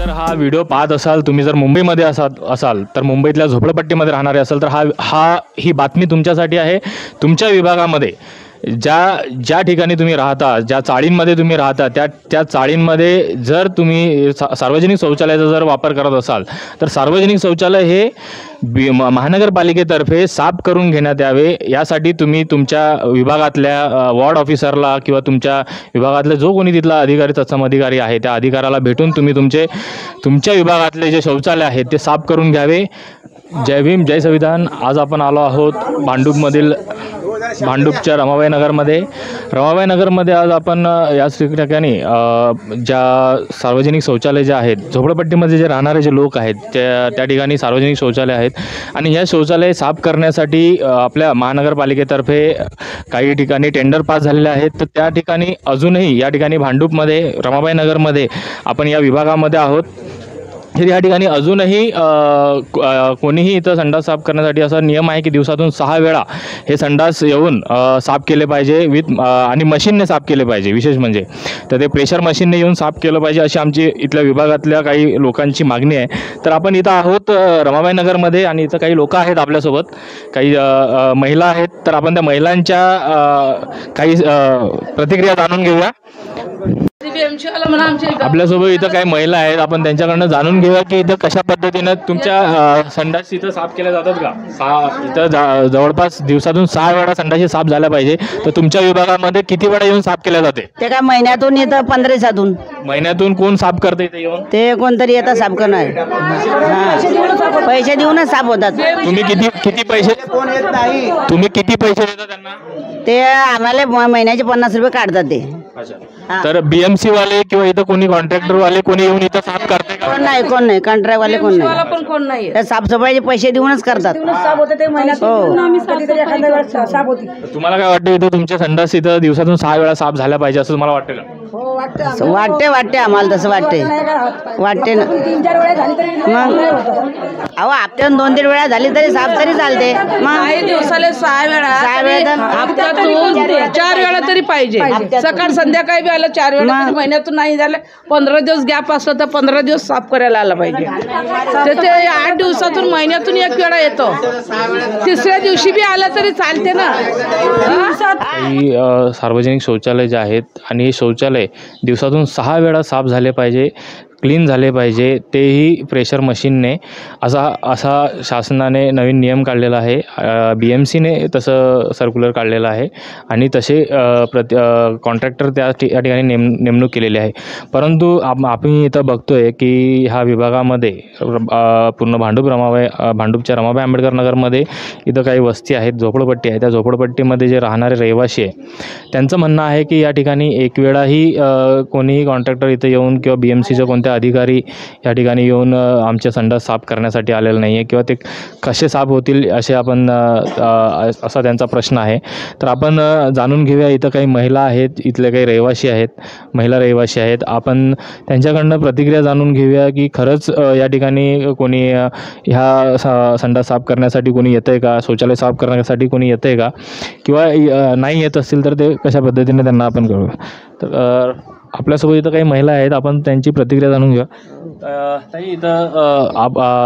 जर हा व्हिडिओ पाहत असाल, तुम्ही जर मुंबईमध्ये असाल तर मुंबईतल्या झोपडपट्टीमध्ये राहणारे असाल तर ही बातमी तुमच्यासाठी आहे। तुमच्या विभागामध्ये ज्या ठिकाणी तुम्ही राहता, ज्या चाळींमध्ये तुम्ही राहता, त्या चाळींमध्ये जर तुम्ही सार्वजनिक शौचालयाचा जर वापर करत असाल तर सार्वजनिक शौचालय हे महानगरपालिकेतर्फे साफ करून घेण्यात यावे। यासाठी तुम्ही तुमच्या विभागातल्या वॉर्ड ऑफिसरला किंवा तुमच्या विभागातले जो कोणी तिथला अधिकारी तत्सम अधिकारी आहे त्या अधिकाऱ्याला भेटून तुम्ही तुमच्या विभागातले जे शौचालय आहेत ते साफ करून घ्यावे। जय भीम, जय संविधान। आज आपण आलो आहोत भांडूपच्या रमाबाई नगरमध्ये आज आपण याच ठिकाणी ज्या सार्वजनिक शौचालय जे आहेत, झोपडपट्टीमध्ये जे राहणारे जे लोक आहेत त्या ठिकाणी सार्वजनिक शौचालय आहेत आणि ह्या शौचालय साफ करण्यासाठी आपल्या महानगरपालिकेतर्फे काही ठिकाणी टेंडर पास झालेले आहेत। तर त्या ठिकाणी अजूनही या ठिकाणी भांडूपमध्ये रमाबाई नगरमध्ये आपण या विभागामध्ये आहोत। तर या ठिकाणी अजूनही कोणीही इथं संडास साफ करण्यासाठी असा नियम आहे की दिवसातून 6 वेळा हे संडास येऊन साफ केले पाहिजे आणि मशीनने साफ केले पाहिजे। विशेष म्हणजे तर ते प्रेशर मशीनने येऊन साफ केलं पाहिजे अशी आमची इथल्या विभागातल्या काही लोकांची मागणी आहे। तर आपण इथं आहोत रमाबाई नगरमध्ये आणि इथं काही लोक आहेत आपल्यासोबत, काही महिला आहेत। तर आपण त्या महिलांच्या काही प्रतिक्रिया जाणून घेऊया। आपल्यासोबत इथं काही महिला आहेत, आपण त्यांच्याकडनं जाणून घेऊया की इथं कशा पद्धतीनं तुमच्या संडास इथं साफ केल्या जातात का। इथं जवळपास दिवसातून 6 वेळा संडास साफ झाल्या पाहिजे। तर तुमच्या विभागामध्ये किती वेळा येऊन साफ केल्या जाते? ते काय महिन्यातून येतं, 15 दिवसातून। महिन्यातून कोण साफ करते इथे येऊन? ते कोणतरी येतं साफ करणार, पैसे देऊनच साफ होतात। तुम्ही किती पैसे देता त्यांना? ते आम्हाला महिन्याचे 50 रुपये काढतात ते। तर बीएमसी वाले किंवा इथं कोणी कॉन्ट्रॅक्टर वाले कोणी येऊन इथं साफ करते का? कोण नाही कॉन्ट्रॅक्ट वाले कोण नाही। ते साफसफाईचे पैसे देऊनच करतात। तुम्हाला काय वाटतं इथं तुमच्या संडास इथं दिवसातून 6 वेळा साफ झाल्या पाहिजे असं तुम्हाला वाटतं का? वाटते आम्हाला तसं वाटते ना। मग अहो हप्त्यातून 2-3 वेळा झाली तरी साफ तरी चालते। मग दिवसाला 6 वेळा, हप्त्यातून 4 वेळा तरी पाहिजे। सकाळ संध्याकाळी बी आलं 4 वेळा, महिन्यातून नाही झालं 15 दिवस गॅप असलं तर 15 दिवस साफ करायला आला पाहिजे। ते 8 दिवसातून महिन्यातून 1 वेळा येतो, तिसऱ्या दिवशी बी आलं तरी चालते ना। काही सार्वजनिक शौचालय जे आहेत आणि हे शौचालय दिवसातून 6 वेळा साफ झाले पाहिजे, क्लीन झाले पाहिजे, तेही प्रेशर मशीनने। असा शासनाने नवीन नियम काढलेला आहे। BMCने तसं सर्क्युलर काढलेलं आहे आणि तसे कॉन्ट्रॅक्टर त्या ठिकाणी नेमणूक केलेली आहे। परंतु आपण इथं बघतोय की ह्या विभागामध्ये पूर्ण भांडूपच्या रमाबाई आंबेडकर नगरमध्ये इथं काही वस्ती आहेत, झोपडपट्टी आहे। त्या झोपडपट्टीमध्ये जे राहणारे रहिवासी आहे त्यांचं म्हणणं आहे की या ठिकाणी एक वेळाही कोणीही कॉन्ट्रॅक्टर इथं येऊन किंवा BMCचं कोणत्या अधिकारी या ठिकाणी येऊन आमच्या संडास साफ करण्यासाठी आलेला नाही आहे किंवा ते कसे साफ होतील असे आपण असा त्यांचा प्रश्न आहे। तर आपण जाणून घेऊया, इथं काही महिला आहेत, इथले काही महिला रहिवासी आहेत। आपण त्यांच्याकडनं प्रतिक्रिया जाणून घेऊया की खरंच या ठिकाणी कोणी ह्या संडास साफ करण्यासाठी कोणी येतं आहे का, शौचालय साफ करण्यासाठी कोणी येतं आहे का, किंवा नाही येत असतील तर ते कशा पद्धतीने त्यांना आपण कळू। तर आपल्यासोबत इथं काही महिला आहेत, आपण त्यांची प्रतिक्रिया जाणून घेऊया। ताई, इथं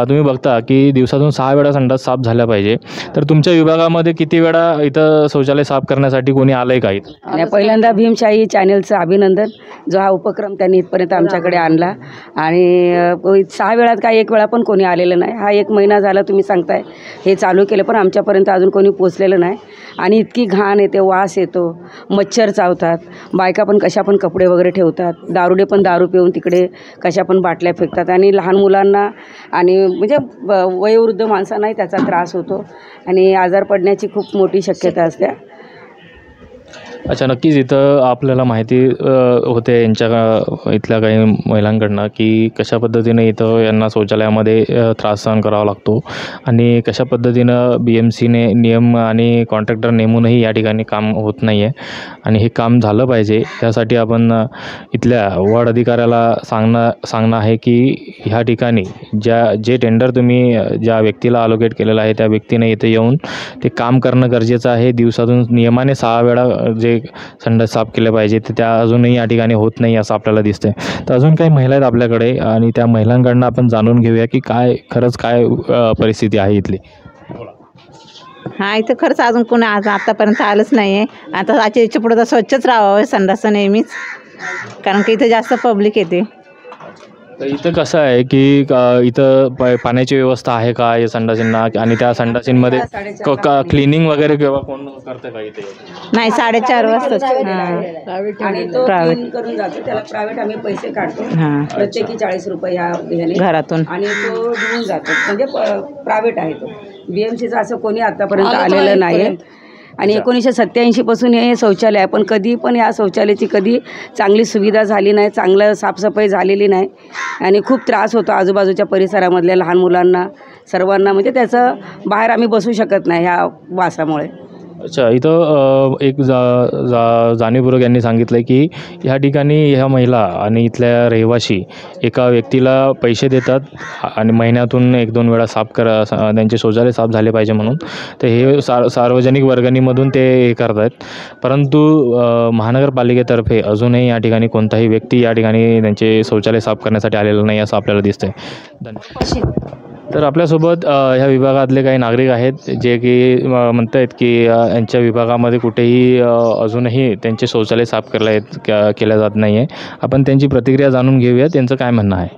तुम्ही बघता की दिवसातून 6 वेळा संडास साफ झाल्या पाहिजे, तर तुमच्या विभागामध्ये किती वेळा इथं शौचालय साफ करण्यासाठी कोणी आलंय का इथं? पहिल्यांदा भीमशाही चॅनलचं अभिनंदन, जो हा उपक्रम त्यांनी इथपर्यंत आमच्याकडे आणला। आणि 6 वेळात काय 1 वेळा पण कोणी आलेलं नाही। हा 1 महिना झाला तुम्ही सांगताय हे चालू केलं, पण आमच्यापर्यंत अजून कोणी पोचलेलं नाही। आणि इतकी घाण येते, वास येतो, मच्छर चावतात, बायका पण कशा पण कपडे वगैरे ठेवतात, दारुडे पण दारू पिऊन तिकडे कशा पण बाटल्या फेकतात आणि लहान मुलांना आणि म्हणजे वयोवृद्ध माणसांनाही त्याचा त्रास होतो आणि आजार पडण्याची खूप मोठी शक्यता असते। अच्छा, नक्कीच इथं आपल्याला माहिती होते इथल्या काही महिलांकडनं की कशा पद्धतीने इथं यांना शौचालयामध्ये त्रास सहन करावा लागतो आणि कशा पद्धतीनं BMCने नियम आणि कॉन्ट्रॅक्टर नेमूनही या ठिकाणी काम होत नाही आहे आणि हे काम झालं पाहिजे। यासाठी आपण इथल्या वॉर्ड अधिकाऱ्याला सांगणं आहे की ह्या ठिकाणी जे टेंडर तुम्ही ज्या व्यक्तीला अलोकेट केलेलं आहे त्या व्यक्तीने इथे येऊन ते काम करणं गरजेचं आहे। दिवसातून नियमाने 6 वेळा जे जे संडास साफ केले पाहिजे ते त्या अजूनही या ठिकाणी होत नाही असं आपल्याला दिसतंय. तर अजून काही महिला आहेत आपल्याकडे आणि त्या महिलांकडनं आपण जाणून घेऊया की खरंच काय परिस्थिती आहे इथली. हा, इथं खरंच अजून कोणी आतापर्यंत आलंच नाही आहे. आता याच्या पुढं तर स्वच्छच राहावं संडास नेहमीच, कारण की इथं जास्त पब्लिक येते. तर इथं कसं आहे की इथं पाण्याची व्यवस्था आहे का या संडासींना, आणि त्या संडासींमध्ये क्लिनिंग वगैरे केव्हा कोण करतं का इथे? नाही, 4:30 वाजता. आणि तो clean करून जातो, त्याला प्रायव्हेट आम्ही पैसे काढतो, प्रत्येकी 40 रुपये ह्याने घरातून, आणि तो घेऊन जातो. म्हणजे प्रायव्हेट आहे तो. BMCचं असं कोणी आतापर्यंत आलेलं नाही. आणि 1987 पासून हे शौचालय आहे, पण कधी पण या शौचालयाची कधी चांगली सुविधा झाली नाही, चांगलं साफसफाई झालेली नाही, आणि खूप त्रास होतो आजूबाजूच्या परिसरामधल्या लहान मुलांना सर्वांना. म्हणजे त्याचं बाहेर आम्ही बसू शकत नाही ह्या वासामुळे. अच्छा, इथं एक जाणीवपूर्वक यांनी सांगितलं आहे की ह्या ठिकाणी ह्या महिला आणि इथल्या रहिवासी एका व्यक्तीला पैसे देतात आणि महिन्यातून 1-2 वेळा त्यांचे शौचालय साफ झाले पाहिजे म्हणून. तर हे सार्वजनिक वर्गणीमधून ते हे करत आहेत. परंतु महानगरपालिकेतर्फे अजूनही या ठिकाणी कोणताही व्यक्ती या ठिकाणी त्यांचे शौचालय साफ करण्यासाठी आलेलं नाही असं आपल्याला दिसतं आहे. धन्यवाद. तर आपल्यासोबत ह्या विभागातले काही नागरिक आहेत जे की म्हणत आहेत की यांच्या विभागामध्ये कुठेही अजूनही त्यांचे शौचालय साफ केल्या जात नाही आहे. आपण त्यांची प्रतिक्रिया जाणून घेऊया, त्यांचं काय म्हणणं आहे.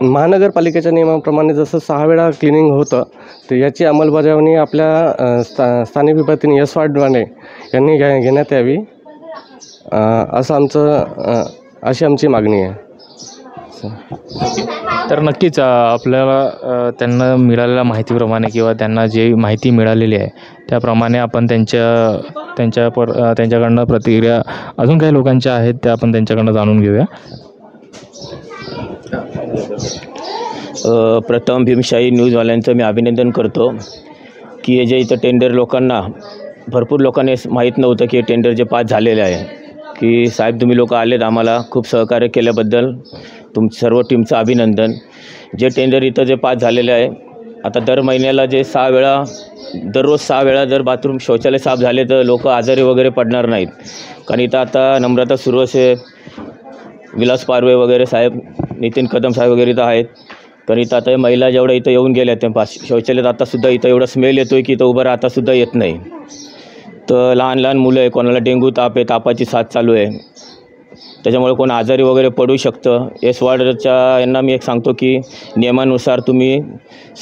महानगरपालिकेच्या नियमाप्रमाणे जसं 6 वेळा क्लिनिंग होतं, तर याची अंमलबजावणी आपल्या स्थानिक विभागातील यश वाढवाने यांनी घेण्यात यावी अशी आमची मागणी आहे. तर नक्कीच आपल्याला त्यांना मिळालेल्या माहितीप्रमाणे किंवा त्यांना जे माहिती मिळालेली आहे त्याप्रमाणे आपण त्यांच्याकडनं प्रतिक्रिया अजून काही लोकांच्या आहेत त्या आपण त्यांच्याकडनं जाणून घेऊया. प्रथम भीमशाही न्यूजवाल्यांचं मी अभिनंदन करतो की हे जे इथं टेंडर भरपूर लोकांनी माहीत नव्हतं की टेंडर जे पास झालेले आहे, की साहेब तुम्ही लोक आलेत, आम्हाला खूप सहकार्य केल्याबद्दल सर्व टीमचं अभिनंदन. जे टेंडर इथं जे पास झालेले आहे, आता दर महिन्याला जे दररोज 6 वेळा जर बाथरूम शौचालय साफ झाले तर लोक आजारी वगैरे पडणार नाहीत. कारण इथं आता नम्रता सुरवसे, विलास पारवे वगैरे साहेब, नितीन कदम साहेब वगैरे इथं आहेत. कारण इथं आता महिला जेवढ्या इथं येऊन गेल्या त्या शौचालयात आतासुद्धा इथं एवढा स्मेल येतो आहे की इथं उभं राहतासुद्धा येत नाही. तर लहान लहान मुलं आहे, कोणाला डेंग्यू ताप आहे, तापाची साथ चालू आहे, त्याच्यामुळे कोण आजारी वगैरे पडू शकतं. एस वार्डच्या यांना मी एक सांगतो की नियमानुसार तुम्ही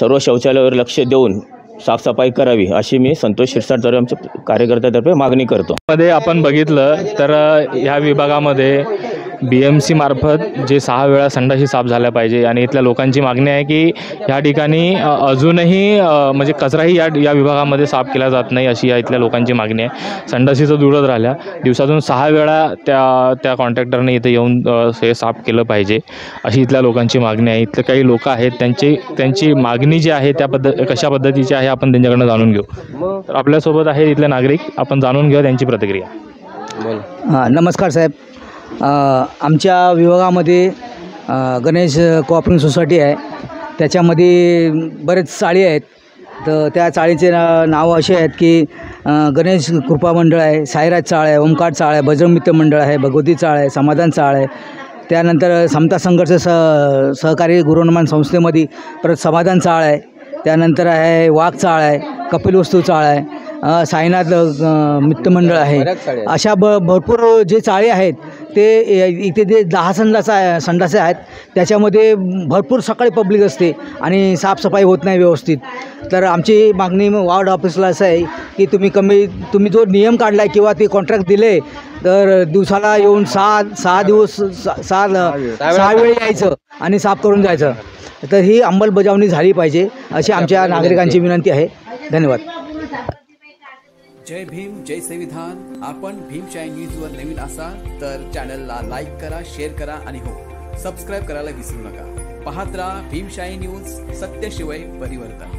सर्व शौचालयावर लक्ष देऊन साफसफाई करावी अशी मी संतोष शिरसाटतर्फे आमच्या कार्यकर्त्यातर्फे मागणी करतो. मध्ये आपण बघितलं तर ह्या विभागामध्ये BMC मार्फत जे 6 वेळा संडासी साफ झाल्या पाहिजे, आणि इथल्या लोकांची मागणी आहे की ह्या ठिकाणी अजूनही म्हणजे कचराही या विभागामध्ये साफ केला जात नाही अशी या इथल्या लोकांची मागणी आहे. संडासीचं दुरत राहिल्या, दिवसातून 6 वेळा त्या कॉन्ट्रॅक्टरने इथं येऊन हे साफ केलं पाहिजे अशी इथल्या लोकांची मागणी आहे. इथले काही लोक आहेत त्यांची मागणी जी आहे त्या कशा पद्धतीची आहे आपण त्यांच्याकडनं जाणून घेऊ. तर आपल्यासोबत आहे इथले नागरिक, आपण जाणून घेऊ त्यांची प्रतिक्रिया. नमस्कार साहेब. आमच्या विभागामध्ये गणेश कोऑपरेटिव्ह सोसायटी आहे, त्याच्यामध्ये बरेच चाळी आहेत. तर त्या चाळीचे नावं असे आहेत की गणेश कृपा मंडळ आहे, साईराज चाळ आहे, ओमकार चाळ आहे, बजरंग मित्र मंडळ आहे, भगवती चाळ आहे, समाधान चाळ आहे. त्यानंतर समता संघर्ष सहकारी गृहनिर्माण संस्थेमध्ये परत समाधान चाळ आहे. त्यानंतर आहे वाघ चाळ आहे, कपिल वस्तू चाळ आहे, साईनाथ मित्रमंडळ आहे. अशा भरपूर जे चाळे आहेत ते इथे जे 10 संडासे आहेत त्याच्यामध्ये भरपूर सकाळी पब्लिक असते आणि साफसफाई होत नाही व्यवस्थित. तर आमची मागणी वार्ड ऑफिसला असं आहे की तुम्ही जो नियम काढला आहे किंवा ते कॉन्ट्रॅक्ट दिले तर दिवसाला येऊन 6 दिवस 6 वेळ यायचं आणि साफ करून जायचं. तर ही अंमलबजावणी झाली पाहिजे अशी आमच्या नागरिकांची विनंती आहे. धन्यवाद. जय भीम, जय संविधान. आपण भीमशाही न्यूजवर नवीन असाल तर चॅनलला लाईक करा, शेअर करा आणि हो, सबस्क्राईब करायला विसरू नका. पाहत राहा भीमशाही न्यूज, सत्यशिवाय परिवर्तन.